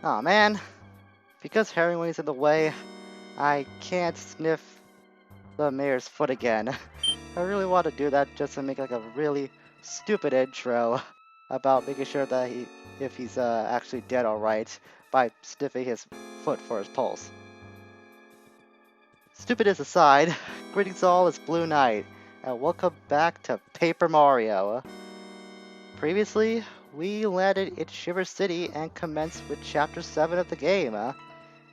Aw man, because Herringway's in the way, I can't sniff the mayor's foot again. I really want to do that just to make like a really stupid intro about making sure that if he's actually dead alright by sniffing his foot for his pulse. Stupidness aside, greetings all, it's Blue Knight, and welcome back to Paper Mario. Previously, we landed in Shiver City and commenced with Chapter 7 of the game,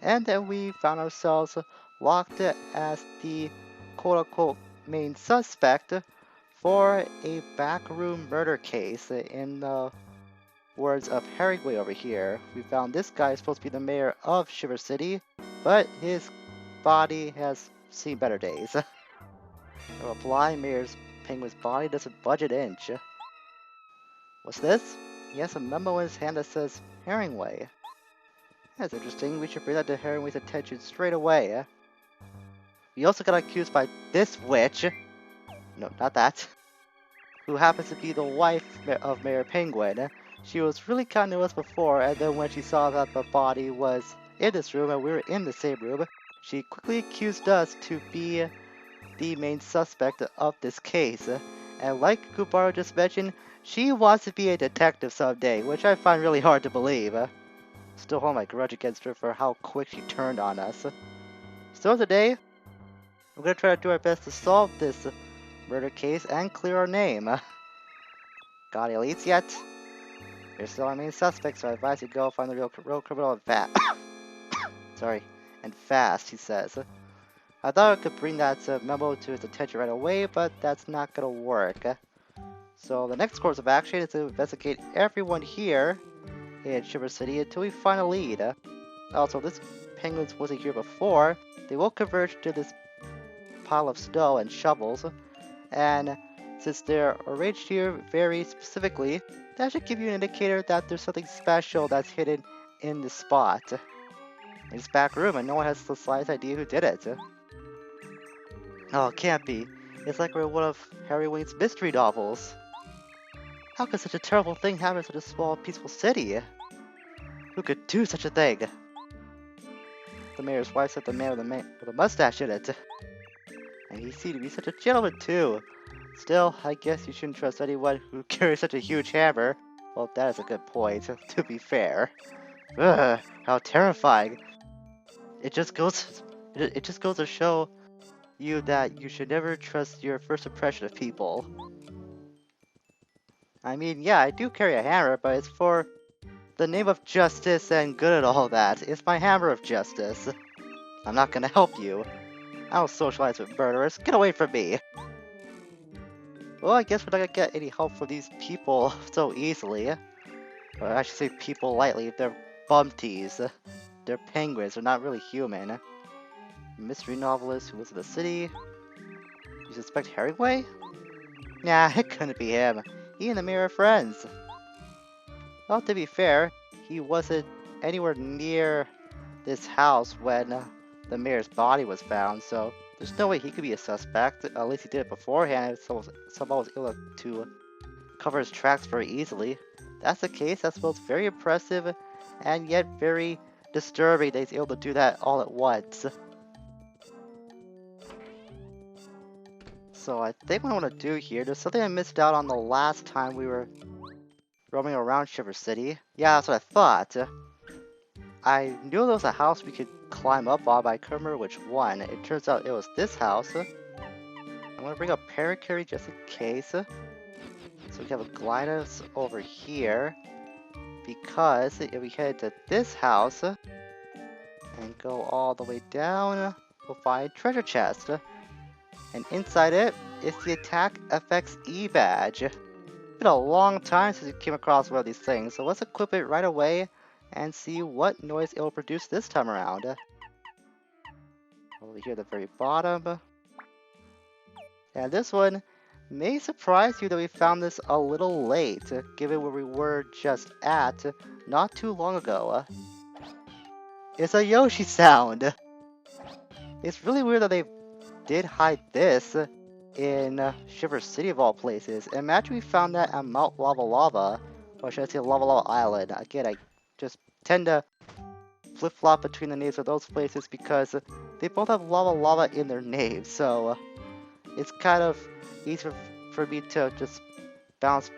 and then we found ourselves locked as the quote-unquote main suspect for a backroom murder case. In the words of Herringway over here, we found this guy is supposed to be the mayor of Shiver City, but his body has seen better days. The blind mayor's penguin's body doesn't budge an inch. What's this? He has a memo in his hand that says Herringway. That's interesting. We should bring that to Herringway's attention straight away. We also got accused by this witch. No, not that. Who happens to be the wife of Mayor Penguin. She was really kind to us before, and then when she saw that the body was in this room and we were in the same room, she quickly accused us to be the main suspect of this case. And like Kubaro just mentioned, she wants to be a detective someday, which I find really hard to believe. Still hold my grudge against her for how quick she turned on us. So today, we're going to try to do our best to solve this murder case and clear our name. Got any leads yet? You're still our main suspect, so I advise you go find the real criminal and fast. Sorry, and fast, he says. I thought I could bring that memo to his attention right away, but that's not going to work. So the next course of action is to investigate everyone here in Shiver City until we find a lead. Also, this penguins wasn't here before. They will converge to this pile of snow and shovels, and since they're arranged here very specifically, that should give you an indicator that there's something special that's hidden in this spot. In this back room, and no one has the slightest idea who did it. Oh, it can't be. It's like we're in one of Harry Wayne's mystery novels. How could such a terrible thing happen in such a small, peaceful city? Who could do such a thing? The mayor's wife said the man with a mustache in it. And he seemed to be such a gentleman too. Still, I guess you shouldn't trust anyone who carries such a huge hammer. Well, that is a good point, to be fair. Ugh, how terrifying. It just goes to show you that you should never trust your first impression of people. I mean, yeah, I do carry a hammer, but it's for the name of justice and good and all that. It's my hammer of justice. I'm not gonna help you. I don't socialize with murderers. Get away from me! Well, I guess we're not gonna get any help from these people so easily. Or I should say people lightly. They're bumpties. They're penguins. They're not really human. Mystery novelist who lives in the city. You suspect Herringway? Nah, it couldn't be him. He and the mayor are friends. Well, to be fair, he wasn't anywhere near this house when the mayor's body was found, so there's no way he could be a suspect. At least he did it beforehand, so someone was able to cover his tracks very easily. If that's the case, that's both very impressive and yet very disturbing that he's able to do that all at once. So I think what I want to do here, there's something I missed out on the last time we were roaming around Shiver City. Yeah, that's what I thought. I knew there was a house we could climb up on, but I couldn't remember which one. It turns out it was this house. I'm going to bring a paracarry just in case. So we have a glide us over here. Because if we head to this house and go all the way down, we'll find a treasure chest. And inside it is the Attack FX E badge. It's been a long time since we came across one of these things, so let's equip it right away and see what noise it will produce this time around. Over here at the very bottom. And this one may surprise you that we found this a little late, given where we were just at not too long ago. It's a Yoshi sound! It's really weird that they did hide this in Shiver City of all places. Imagine we found that at Mount Lava Lava, or should I say Lava Lava Island. Again, I just tend to flip-flop between the names of those places because they both have lava in their names, so it's kind of easy for me to just bounce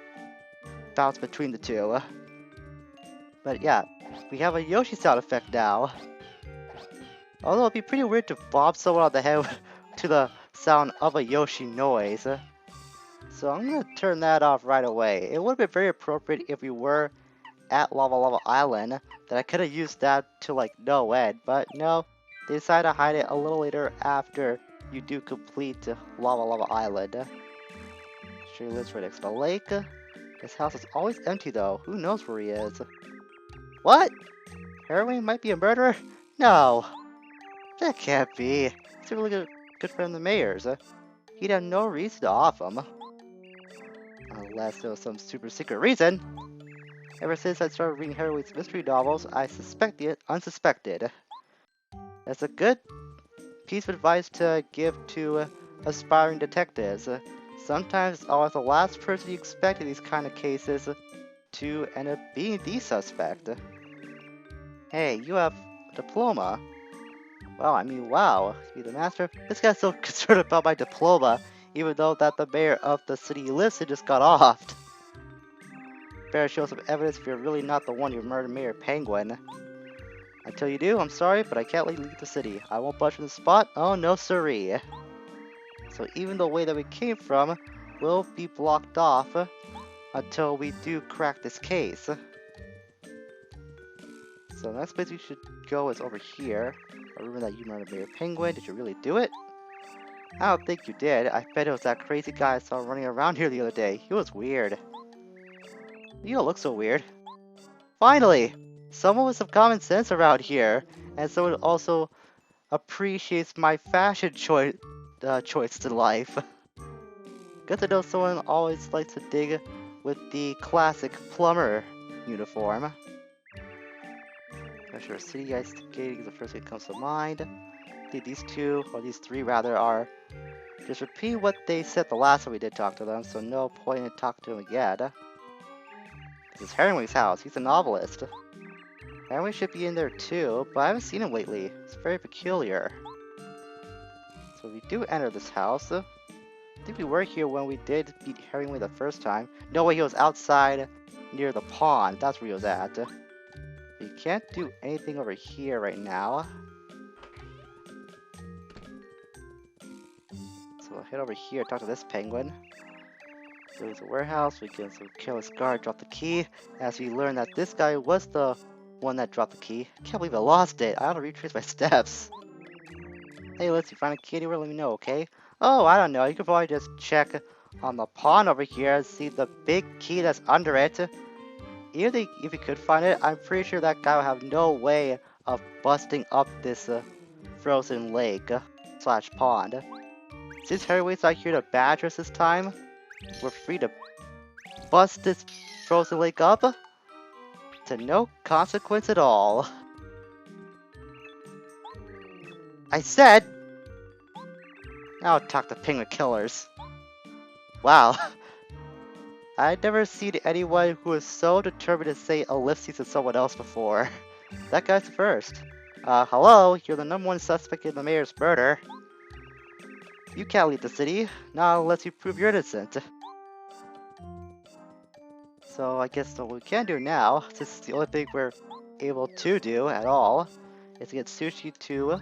between the two. But yeah, we have a Yoshi sound effect now. Although it'd be pretty weird to bob someone on the head to the sound of a Yoshi noise. So I'm gonna turn that off right away. It would have been very appropriate if we were at Lava Island, that I could have used that to like no end, but no, they decided to hide it a little later after you do complete Lava Island. Sure, he lives right next to the lake. His house is always empty though. Who knows where he is? What? Heroin might be a murderer? No, that can't be. He's a really good friend of the mayor's. He'd have no reason to off him. Unless there was some super secret reason. Ever since I started reading Heroin's mystery novels, I suspect the unsuspected. That's a good piece of advice to give to aspiring detectives. Sometimes it's always the last person you expect in these kind of cases to end up being the suspect. Hey, you have a diploma. Well, I mean, wow. You're the master. This guy's so concerned about my diploma, even though that the mayor of the city he lives in just got offed. Better show some evidence if you're really not the one who murdered Mayor Penguin. Until you do, I'm sorry, but I can't let you leave the city. I won't budge from the spot. Oh, no siree. So even the way that we came from will be blocked off until we do crack this case. So the next place we should go is over here. I remember that you murdered Mayor Penguin. Did you really do it? I don't think you did. I bet it was that crazy guy I saw running around here the other day. He was weird. You don't look so weird. Finally! Someone with some common sense around here. And someone who also appreciates my fashion choice in life. Good to know someone always likes to dig with the classic plumber uniform. I'm sure city ice skating is the first thing that comes to mind. I think these two, or these three rather, are just repeating what they said the last time we did talk to them, so no point in talking to them again. This is Herringway's house. He's a novelist. Herringway should be in there too, but I haven't seen him lately. It's very peculiar. So we do enter this house. I think we were here when we did beat Herringway the first time. No way, he was outside near the pond. That's where he was at. We can't do anything over here right now. So we'll head over here, talk to this penguin. There's a warehouse, we get some careless guard, drop the key. As we learn that this guy was the one that dropped the key. Can't believe I lost it. I ought to retrace my steps. Hey, let's see, find a key anywhere, let me know, okay? Oh, I don't know, you could probably just check on the pond over here and see the big key that's under it. Even if you could find it, I'm pretty sure that guy will have no way of busting up this frozen lake slash pond. Since Harrywade's not here to badger us this time, we're free to bust this frozen lake up to no consequence at all. I said, I'll talk to penguin killers. Wow. I'd never seen anyone who was so determined to say ellipses to someone else before. That guy's the first. Hello, you're the #1 suspect in the mayor's murder. You can't leave the city, not unless you prove you're innocent. So I guess what we can do now, since it's the only thing we're able to do at all, is to get Sushi to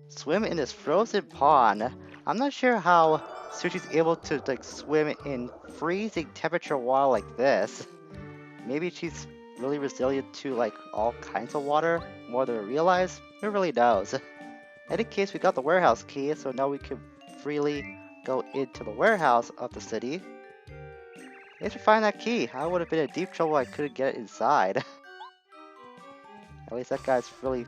swim in this frozen pond. I'm not sure how Sushi's able to like swim in freezing temperature water like this. Maybe she's really resilient to like all kinds of water, more than we realize. Who really knows? In any case, we got the warehouse key, so now we can freely go into the warehouse of the city. If we find that key, I would have been in deep trouble. I couldn't get it inside. At least that guy's really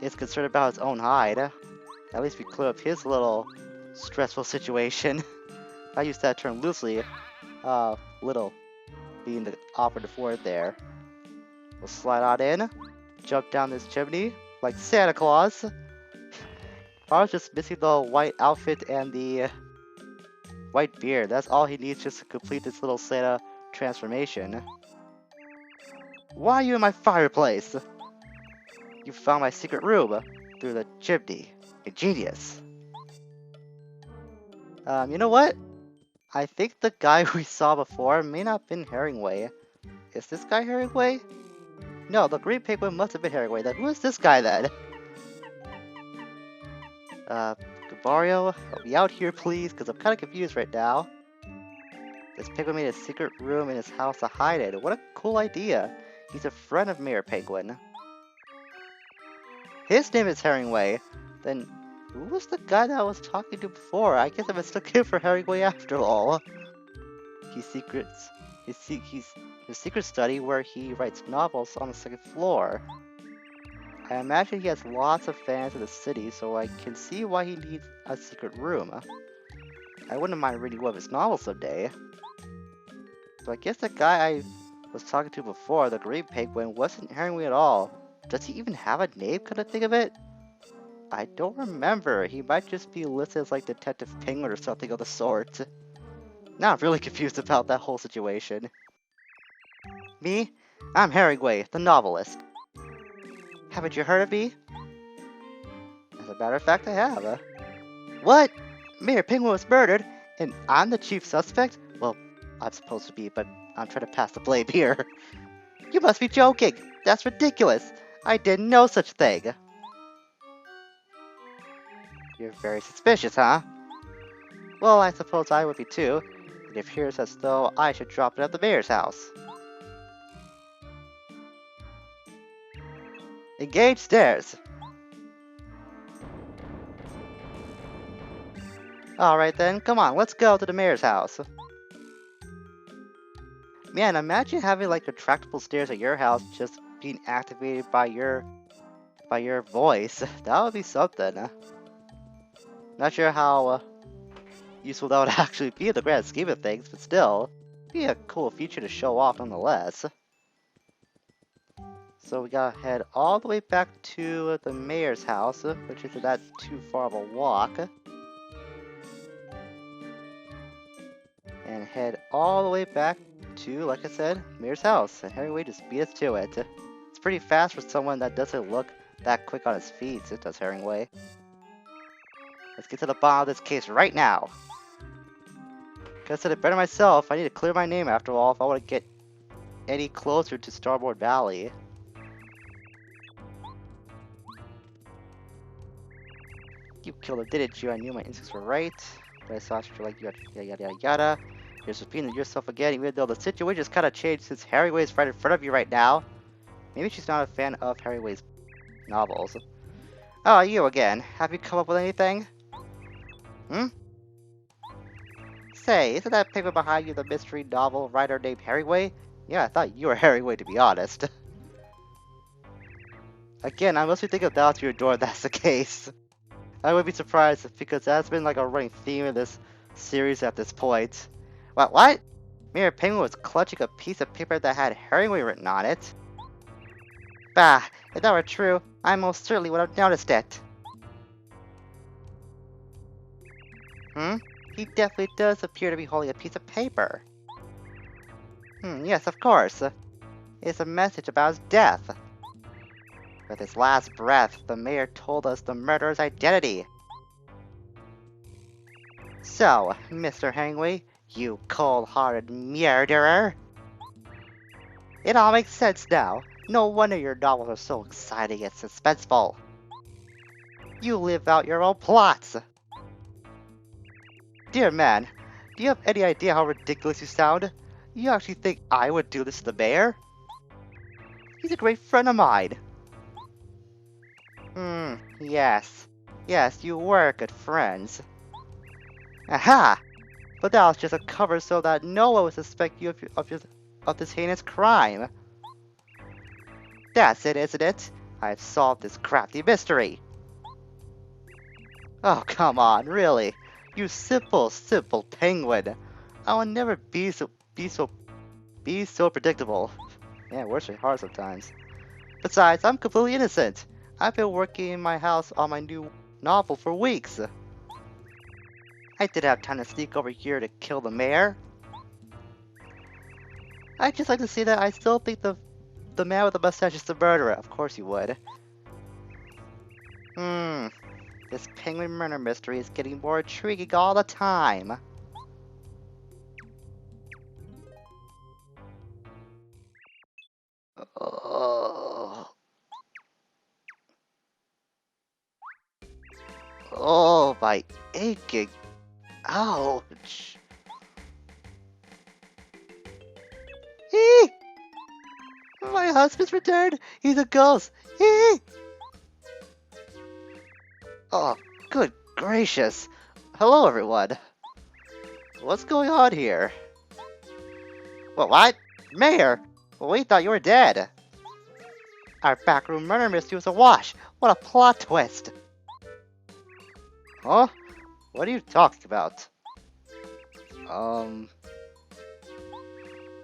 is concerned about his own hide. At least we cleared up his little stressful situation. I use that term loosely. Little being the operative word there. We'll slide on in, jump down this chimney like Santa Claus. I was just missing the white outfit and the white beard. That's all he needs just to complete this little Santa transformation. Why are you in my fireplace? You found my secret room through the chimney. Ingenious. You know what? I think the guy we saw before may not have been Herringway. Is this guy Herringway? No, the green penguin must have been Herringway. Then who is this guy then? Gabario, help me out here please, because I'm kind of confused right now. This penguin made a secret room in his house to hide it. What a cool idea. He's a friend of Mayor Penguin. His name is Herringway. Then who was the guy that I was talking to before? I guess I mistook him for Herringway after all. His secret study where he writes novels on the second floor. I imagine he has lots of fans in the city, so I can see why he needs a secret room. I wouldn't mind reading one of his novels someday. So I guess the guy I was talking to before, the green penguin, wasn't Herringway at all. Does he even have a name, come to think of it? I don't remember. He might just be listed as like Detective Penguin or something of the sort. Now I'm really confused about that whole situation. Me? I'm Herringway, the novelist. Haven't you heard of me? As a matter of fact, I have. What? Mayor Penguin was murdered, and I'm the chief suspect? Well, I'm supposed to be, but I'm trying to pass the blame here. You must be joking! That's ridiculous! I did no such thing! You're very suspicious, huh? Well, I suppose I would be too. It appears as though I should drop it at the mayor's house. Engage stairs! Alright then, come on, let's go to the mayor's house. Man, imagine having like retractable stairs at your house just being activated by your voice. That would be something. Not sure how useful that would actually be in the grand scheme of things, but still, it'd be a cool feature to show off nonetheless. So we gotta head all the way back to the mayor's house, which isn't that too far of a walk. And head all the way back to, like I said, mayor's house. And Herringway just beat us to it. It's pretty fast for someone that doesn't look that quick on his feet, it does Herringway. Let's get to the bottom of this case right now. Could have said it better myself. I need to clear my name after all if I want to get any closer to Starboard Valley. You killed him, didn't you? I knew my instincts were right. But I saw you like yada yada yada yada. You're just repeating yourself again, even though the situation's kind of changed since Herringway's right in front of you right now. Maybe she's not a fan of Herringway's novels. Oh, you again. Have you come up with anything? Hmm? Say, isn't that paper behind you the mystery novel writer named Herringway? Yeah, I thought you were Herringway to be honest. Again, I must be thinking about your door if that's the case. I would be surprised because that's been like a running theme in this series at this point. What? Mayor Penguin was clutching a piece of paper that had Herringway written on it. Bah, if that were true, I most certainly would have noticed it. He definitely does appear to be holding a piece of paper. Yes, of course. It's a message about his death. With his last breath, the mayor told us the murderer's identity. So, Mr. Herringway, you cold-hearted murderer. It all makes sense now. No wonder your novels are so exciting and suspenseful. You live out your own plots. Dear man, do you have any idea how ridiculous you sound? You actually think I would do this to the mayor? He's a great friend of mine. Yes. Yes, you were good friends. Aha! But that was just a cover so that no one would suspect you of this heinous crime. That's it, isn't it? I've solved this crafty mystery. Oh, come on, really? You simple penguin. I will never be so predictable. Man, words are hard sometimes. Besides, I'm completely innocent. I've been working in my house on my new novel for weeks. I didn't have time to sneak over here to kill the mayor. I'd just like to say that I still think the man with the mustache is the murderer. Of course you would. Hmm, this penguin murder mystery is getting more intriguing all the time. Oh, oh, my aching. Ouch. Eee! My husband's returned. He's a ghost. Eee! Oh, good gracious. Hello, everyone. What's going on here? What? Mayor? We thought you were dead. Our backroom murder mystery was a wash. What a plot twist. Huh? What are you talking about? Um,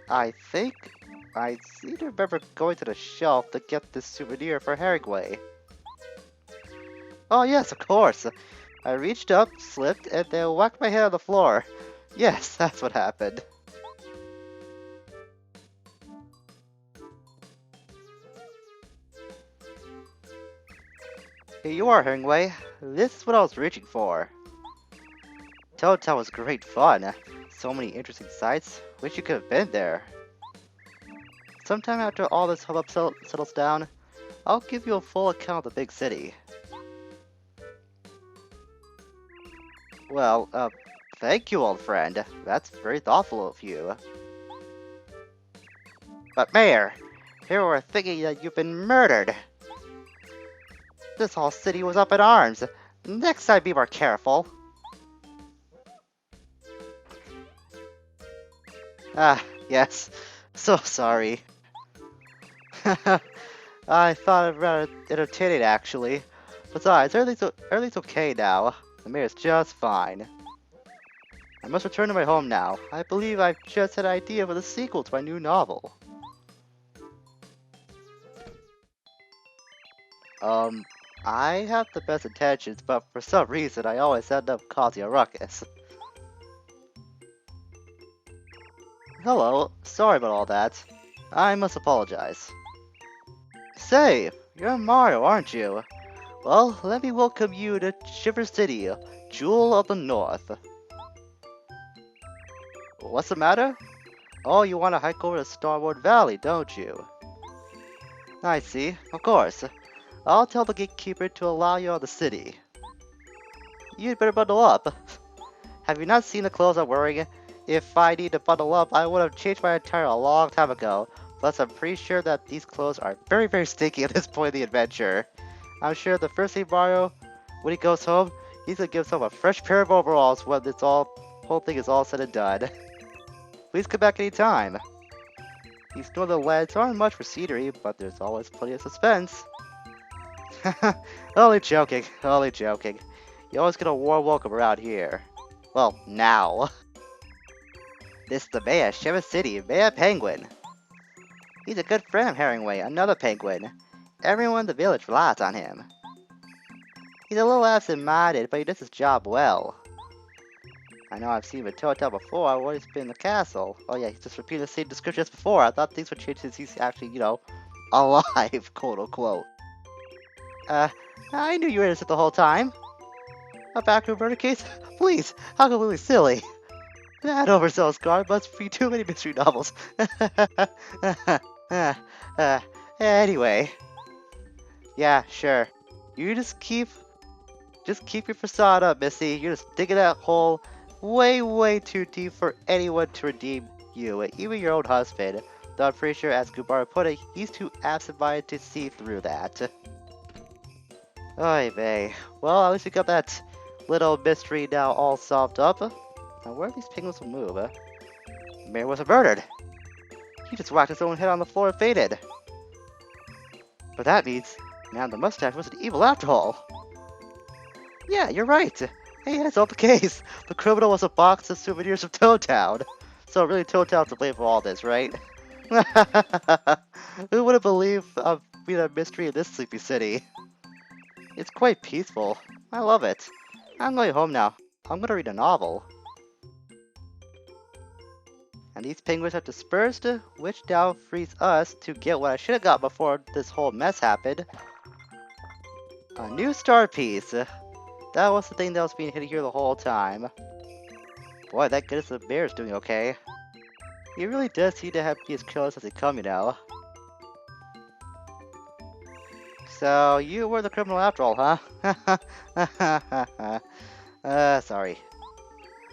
I think I seem to remember going to the shelf to get this souvenir for Herringway. Oh yes, of course. I reached up, slipped, and then whacked my head on the floor. Yes, that's what happened. Here you are, Herringway. This is what I was reaching for. Toad Town was great fun. So many interesting sights. Wish you could have been there. Sometime after all this hubbub settles down, I'll give you a full account of the big city. Well, thank you, old friend. That's very thoughtful of you. But Mayor, here we're thinking that you've been murdered. This whole city was up in arms. Next time, be more careful. Ah, yes. So sorry. I thought it rather entertaining, actually. Besides, everything's okay now. The mayor's just fine. I must return to my home now. I believe I've just had an idea for the sequel to my new novel. I have the best intentions, but for some reason I always end up causing a ruckus. Hello, sorry about all that. I must apologize. Say, you're Mario, aren't you? Well, let me welcome you to Shiver City, Jewel of the North. What's the matter? Oh, you want to hike over to Starwood Valley, don't you? I see, of course. I'll tell the gatekeeper to allow you out of the city. You'd better bundle up. Have you not seen the clothes I'm wearing? If I need to bundle up, I would have changed my attire a long time ago. Plus, I'm pretty sure that these clothes are very, very sticky at this point in the adventure. I'm sure the first thing Mario, when he goes home, he's gonna give himself a fresh pair of overalls when whole thing is all said and done. Please come back anytime. These northern lands aren't much for scenery, but there's always plenty of suspense. Only joking, only joking. You always get a warm welcome around here. Well, now. This is the mayor of Shiver City, Mayor Penguin. He's a good friend of Herringway, another penguin. Everyone in the village relies on him. He's a little absent-minded, but he does his job well. I know I've seen him in Toadtown before when he's been in the castle. Oh yeah, he's just repeating the same description as before. I thought things would change since he's actually, alive, quote-unquote. I knew you were innocent the whole time. A backroom murder case? Please, how completely silly. That overzealous guard must read too many mystery novels. Anyway. Yeah, sure. You just keep your facade up, Missy. You're just digging that hole way, way too deep for anyone to redeem you, even your own husband. Though I'm pretty sure, as Gubara put it, he's too absent-minded to see through that. Oy vey. Well, at least we got that little mystery now all solved up. Now, where these penguins will move? The mayor wasn't murdered. He just whacked his own head on the floor and fainted. But that means, man, the mustache wasn't evil after all. Yeah, you're right. Hey, that's all the case. The criminal was a box of souvenirs of Toad Town. So really, Toad Town's to blame for all this, right? Who would have believed being a mystery in this sleepy city? It's quite peaceful. I love it. I'm going home now. I'm gonna read a novel. And these penguins have dispersed, which now frees us to get what I should have got before this whole mess happened. A new star piece. That was the thing that was being hidden here the whole time. Boy, thank goodness the bear's doing okay. He really does seem to be as careless as they come, you know. So, you were the criminal after all, huh? Sorry.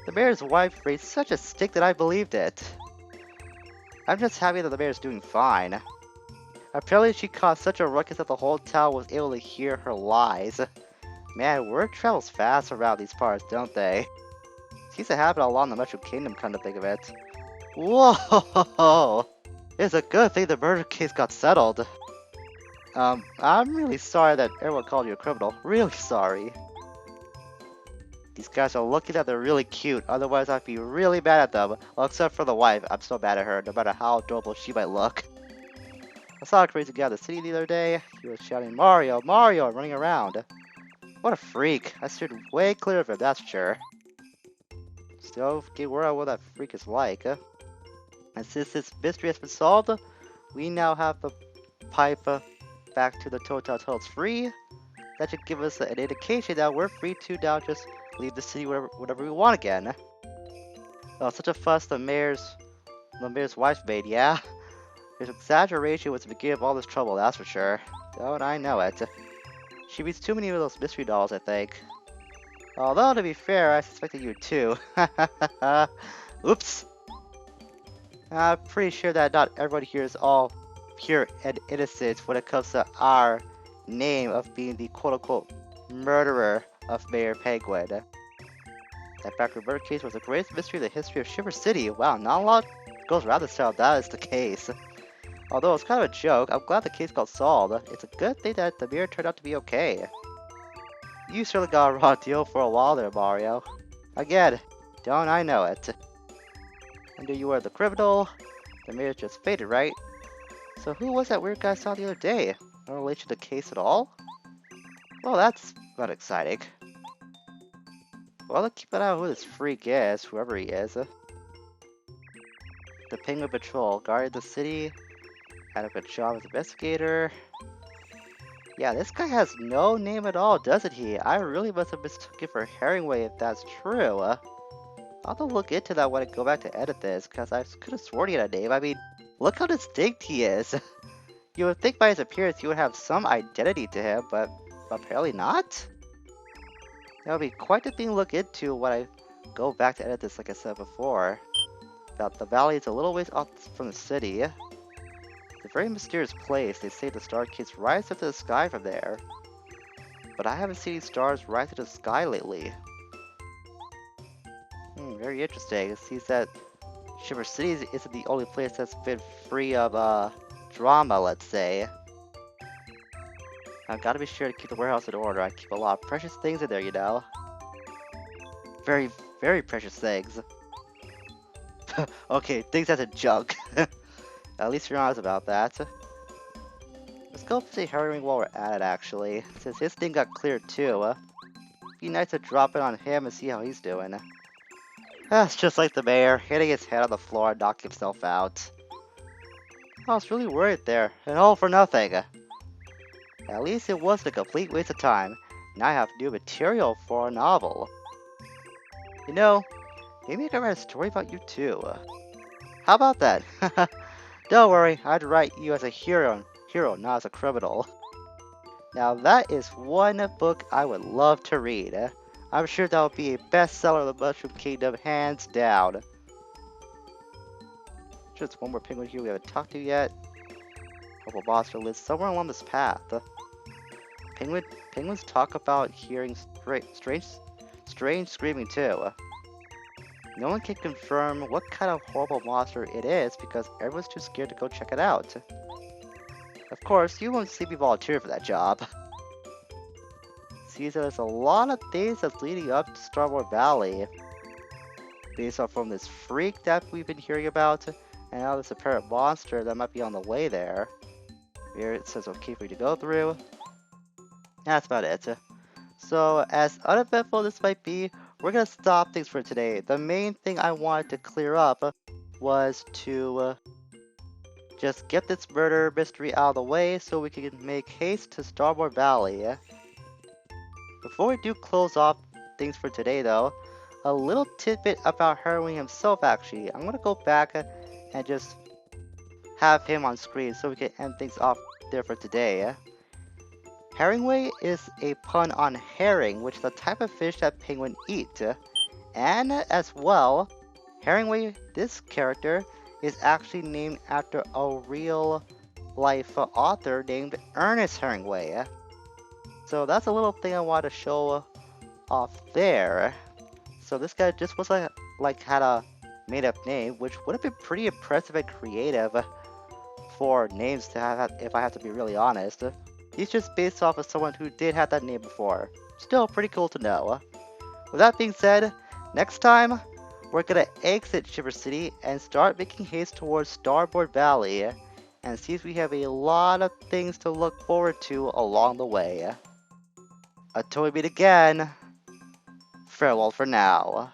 The mayor's wife raised such a stink that I believed it. I'm just happy that the mayor's doing fine. Apparently she caused such a ruckus that the whole town was able to hear her lies. Man, word travels fast around these parts, don't they? Seems to happen along the Metro Kingdom, come to think of it. Whoa! It's a good thing the murder case got settled. I'm really sorry that everyone called you a criminal. Really sorry. These guys are lucky that they're really cute, otherwise I'd be really mad at them. Well, except for the wife, I'm so mad at her, no matter how adorable she might look. I saw a crazy guy in the city the other day. He was shouting, Mario, Mario, running around. What a freak. I steered way clear of him, that's sure. Still, get word on what that freak is like. And since this mystery has been solved, we now have the pipe back to the Total Tunnels free. That should give us an indication that we're free to now just leave the city whenever we want again. Oh, such a fuss the mayor's wife made, yeah? His exaggeration was the beginning of all this trouble, that's for sure. Don't I know it. She beats too many of those mystery dolls, I think. Although, to be fair, I suspected you too. Oops. I'm pretty sure that not everyone here is all pure and innocent when it comes to our name of being the quote-unquote murderer of Mayor Penguin. That backroom murder case was the greatest mystery in the history of Shiver City. Wow, not a lot goes around this town, that is the case. Although it's kind of a joke, I'm glad the case got solved. It's a good thing that the mirror turned out to be okay. You certainly got a raw deal for a while there, Mario. Again, don't I know it. I knew you were the criminal. The mirror just faded, right? So who was that weird guy I saw the other day? No relation to the case at all? Well, that's not exciting. Well, let's keep an eye on who this freak is, whoever he is. The Penguin Patrol guarded the city. Had a good job as investigator. Yeah, this guy has no name at all, doesn't he? I really must have mistaken for Herringway if that's true. I'll have to look into that when I go back to edit this, because I could have sworn he had a name. I mean, look how distinct he is. You would think by his appearance he would have some identity to him, but apparently not? That would be quite a thing to look into when I go back to edit this, like I said before. About the valley is a little ways off from the city. It's a very mysterious place. They say the star kids rise up to the sky from there. But I haven't seen any stars rise to the sky lately. Very interesting. It seems that Shiver City isn't the only place that's been free of, drama, let's say. I've got to be sure to keep the warehouse in order. I keep a lot of precious things in there, you know. Very, very precious things. Okay, things as a junk. At least you're honest about that. Let's go see Herring while we're at it, actually. Since his thing got cleared too. Be nice to drop it on him and see how he's doing. That's just like the mayor, hitting his head on the floor and knocking himself out. I was really worried there, and all for nothing. At least it wasn't a complete waste of time. Now I have new material for a novel. You know, maybe I can write a story about you too. How about that? Don't worry, I'd write you as a hero, not as a criminal. Now that is one book I would love to read. I'm sure that would be a bestseller of the Mushroom Kingdom, hands down. Just one more penguin here we haven't talked to yet. Couple monster lives somewhere along this path. Penguins talk about hearing strange screaming too. No one can confirm what kind of horrible monster it is because everyone's too scared to go check it out. Of course, you won't see me volunteer for that job. See, there's a lot of things that's leading up to Starboard Valley. Based off from this freak that we've been hearing about, and now this apparent monster that might be on the way there. Here it says okay for you to go through. That's about it. So, as uneventful this might be, we're gonna stop things for today. The main thing I wanted to clear up was to just get this murder mystery out of the way so we can make haste to Starboard Valley. Before we do close off things for today, though, a little tidbit about Herring himself actually. I'm gonna go back and just have him on screen so we can end things off there for today. Herringway is a pun on herring, which is a type of fish that penguins eat. And as well, Herringway, this character, is actually named after a real life author named Ernest Herringway. So that's a little thing I want to show off there. So this guy just was like had a made up name, which would have been pretty impressive and creative for names to have, if I have to be really honest. He's just based off of someone who did have that name before. Still pretty cool to know. With that being said, next time, we're gonna exit Shiver City and start making haste towards Starboard Valley and see if we have a lot of things to look forward to along the way. Until we meet again, farewell for now.